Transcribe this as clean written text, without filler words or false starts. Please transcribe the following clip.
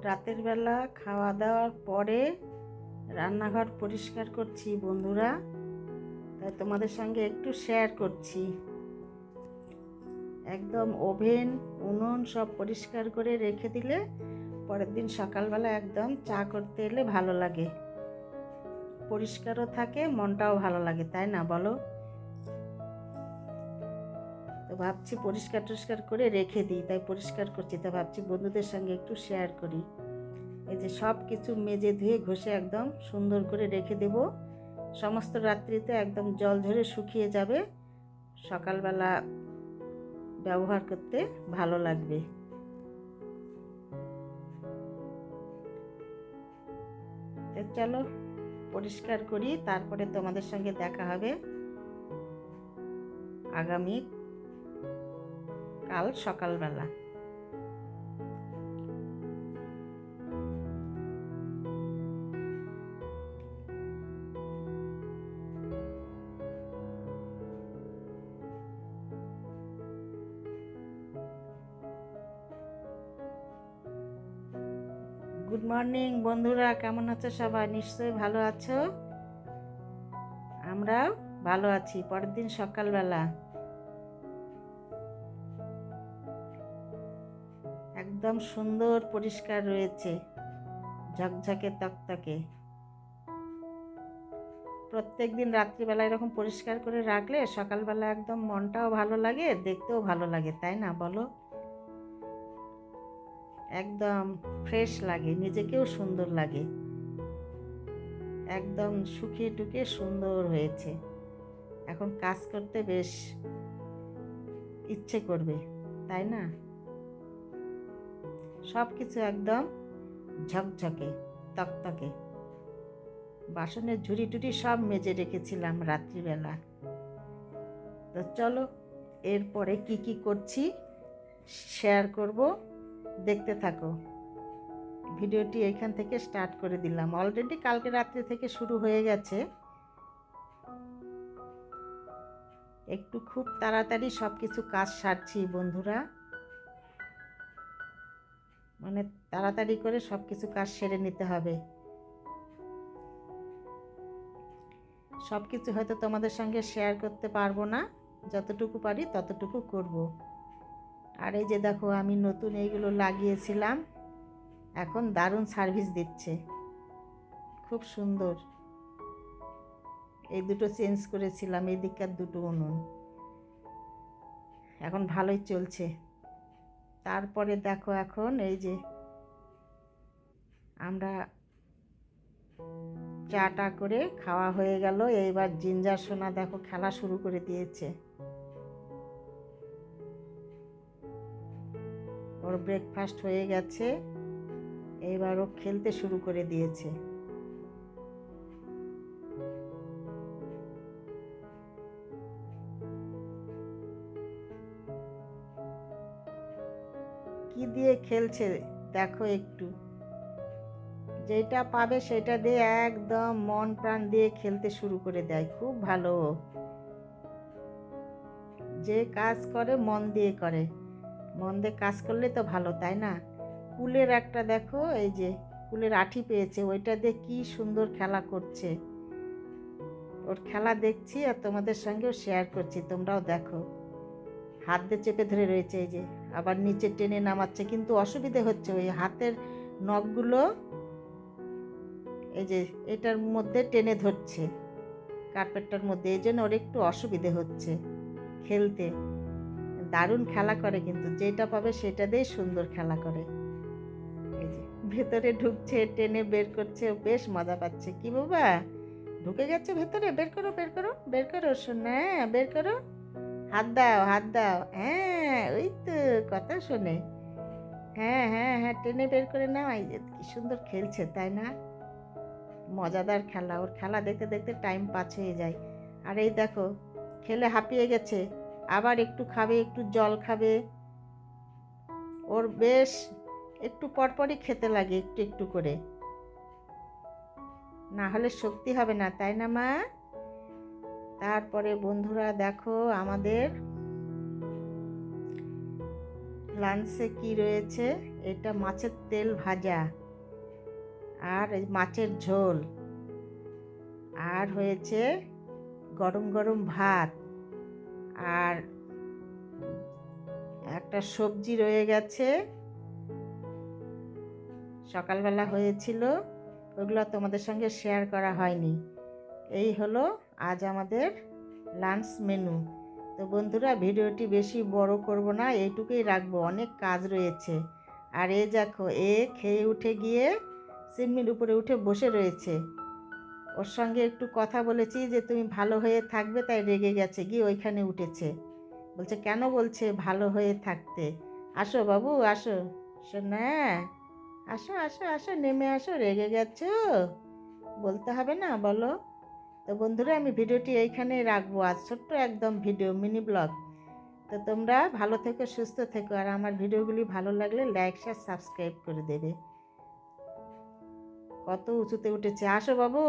রাতের বেলা খাওয়া দাওয়ার পরে রান্নাঘর পরিষ্কার করছি বন্ধুরা, তাই তোমাদের সঙ্গে একটু শেয়ার করছি। একদম ওভেন উনুন সব পরিষ্কার করে রেখে দিলে পরের দিন সকালবেলা একদম চা করতে এলে ভালো লাগে, পরিষ্কারও থাকে, মনটাও ভালো লাগে, তাই না বলো? তো ভাবছি পরিষ্কার টরিষ্কার করে রেখে দিই, তাই পরিষ্কার করছি। তা ভাবছি বন্ধুদের সঙ্গে একটু শেয়ার করি। এই যে সব কিছু মেজে ধুয়ে ঘষে একদম সুন্দর করে রেখে দেব। সমস্ত রাত্রিতে একদম জল ঝরে শুকিয়ে যাবে, সকালবেলা ব্যবহার করতে ভালো লাগবে। চলো পরিষ্কার করি, তারপরে তোমাদের সঙ্গে দেখা হবে আগামী কাল সকালবেলা। গুড মর্নিং বন্ধুরা, কেমন আছো সবাই? নিশ্চয়ই ভালো আছো, আমরাও ভালো আছি। পরের দিন সকালবেলা একদম সুন্দর পরিষ্কার রয়েছে, ঝকঝকে তকতকে। প্রত্যেক দিন রাত্রিবেলা এরকম পরিষ্কার করে রাখলে সকালবেলা একদম মনটাও ভালো লাগে, দেখতেও ভালো লাগে, তাই না বলো? একদম ফ্রেশ লাগে, নিজেকেও সুন্দর লাগে, একদম শুকিয়ে টুকিয়ে সুন্দর হয়েছে। এখন কাজ করতে বেশ ইচ্ছে করবে, তাই না? সব কিছু একদম ঝকঝকে তকতকে। বাসনের ঝুড়ি টুড়ি সব মেজে রেখেছিলাম রাত্রিবেলা। তো চলো এরপরে কি কি করছি শেয়ার করব, দেখতে থাকো। ভিডিওটি এখান থেকে স্টার্ট করে দিলাম, অলরেডি কালকে রাত্রি থেকে শুরু হয়ে গেছে। একটু খুব তাড়াতাড়ি সব কিছু কাজ সারছি বন্ধুরা, মানে তাড়াতাড়ি করে সব কিছু কাজ সেরে নিতে হবে। সব কিছু হয়তো তোমাদের সঙ্গে শেয়ার করতে পারবো না, যতটুকু পারি ততটুকু করব। আর এই যে দেখো আমি নতুন এইগুলো লাগিয়েছিলাম, এখন দারুণ সার্ভিস দিচ্ছে, খুব সুন্দর। এই দুটো চেঞ্জ করেছিলাম, এই দিককার দুটো উনুন, এখন ভালোই চলছে। তারপরে দেখো এখন এই যে আমরা চাটা করে খাওয়া হয়ে গেল, এইবার জিঞ্জার সোনা দেখো খেলা শুরু করে দিয়েছে। ওর ব্রেকফাস্ট হয়ে গেছে, এইবার ও খেলতে শুরু করে দিয়েছে। কি দিয়ে খেলছে দেখো, একটু যেটা পাবে সেটা দিয়ে একদম মন প্রাণ দিয়ে খেলতে শুরু করে দেয়, খুব ভালো। যে কাজ করে মন দিয়ে করে, মন দিয়ে কাজ করলে তো ভালো, তাই না? কুলের একটা দেখো, এই যে কুলের আঠি পেয়েছে, ওইটা দিয়ে কি সুন্দর খেলা করছে। ওর খেলা দেখছি আর তোমাদের সঙ্গেও শেয়ার করছি, তোমরাও দেখো। হাত দিয়ে চেপে ধরে রয়েছে, এই যে আবার নিচে টেনে নামাচ্ছে, কিন্তু অসুবিধে হচ্ছে ওই হাতের নখগুলো, এই যে এটার মধ্যে টেনে ধরছে কার্পেটটার মধ্যে, এই জন্য ওর একটু অসুবিধে হচ্ছে খেলতে। দারুণ খেলা করে, কিন্তু যেটা পাবে সেটা দিয়ে সুন্দর খেলা করে। এই যে ভেতরে ঢুকছে, টেনে বের করছে, বেশ মজা পাচ্ছে। কি বাবা, ঢুকে গেছে ভেতরে? বের করো বের করো বের করো শোনা, বের করো, হাত দাও হাত দাও। হ্যাঁ ওই তো কথা শোনে, হ্যাঁ হ্যাঁ হ্যাঁ, টেনে বের করে নাও। এই যে কি সুন্দর খেলছে, তাই না? মজাদার খেলা, ওর খেলা দেখতে দেখতে টাইম পাস হয়ে যায়। আর এই দেখো খেলে হাঁপিয়ে গেছে, আবার একটু খাবে, একটু জল খাবে। ওর বেশ একটু পরপরই খেতে লাগে, একটু একটু করে, না হলে শক্তি হবে না, তাই না মা? তারপরে বন্ধুরা দেখো আমাদের লাঞ্চে কি রয়েছে, এটা মাছের তেল ভাজা, আর এই মাছের ঝোল, আর হয়েছে গরম গরম ভাত, আর একটা সবজি রয়ে গেছে, সকালবেলা হয়েছিল, ওগুলো তোমাদের সঙ্গে শেয়ার করা হয়নি। এই হলো আজ আমাদের লাঞ্চ মেনু। তো বন্ধুরা, ভিডিওটি বেশি বড় করব না, এইটুকুই রাখবো, অনেক কাজ রয়েছে। আর এই দেখো, খেয়ে উঠে গিয়ে সিমনির উপরে উঠে বসে রয়েছে। ওর সঙ্গে একটু কথা বলেছি যে তুমি ভালো হয়ে থাকবে, তাই রেগে গেছে, গিয়ে ওইখানে উঠেছে। বলছে কেন, বলছে ভালো হয়ে থাকতে। আসো বাবু, আসো শোনা, আসো আসো আসো, নেমে আসো, রেগে গেছো, বলতে হবে না, বলো। তো বন্ধুরা, আমি ভিডিওটি এইখানেই রাখবো, আজ ছোট্ট একদম ভিডিও, মিনি ব্লগ। তো তোমরা ভালো থেকো, সুস্থ থেকো, আর আমার ভিডিওগুলি ভালো লাগলে লাইক শেয়ার সাবস্ক্রাইব করে দেবে। কত উঁচুতে উঠেছে, আসো বাবু।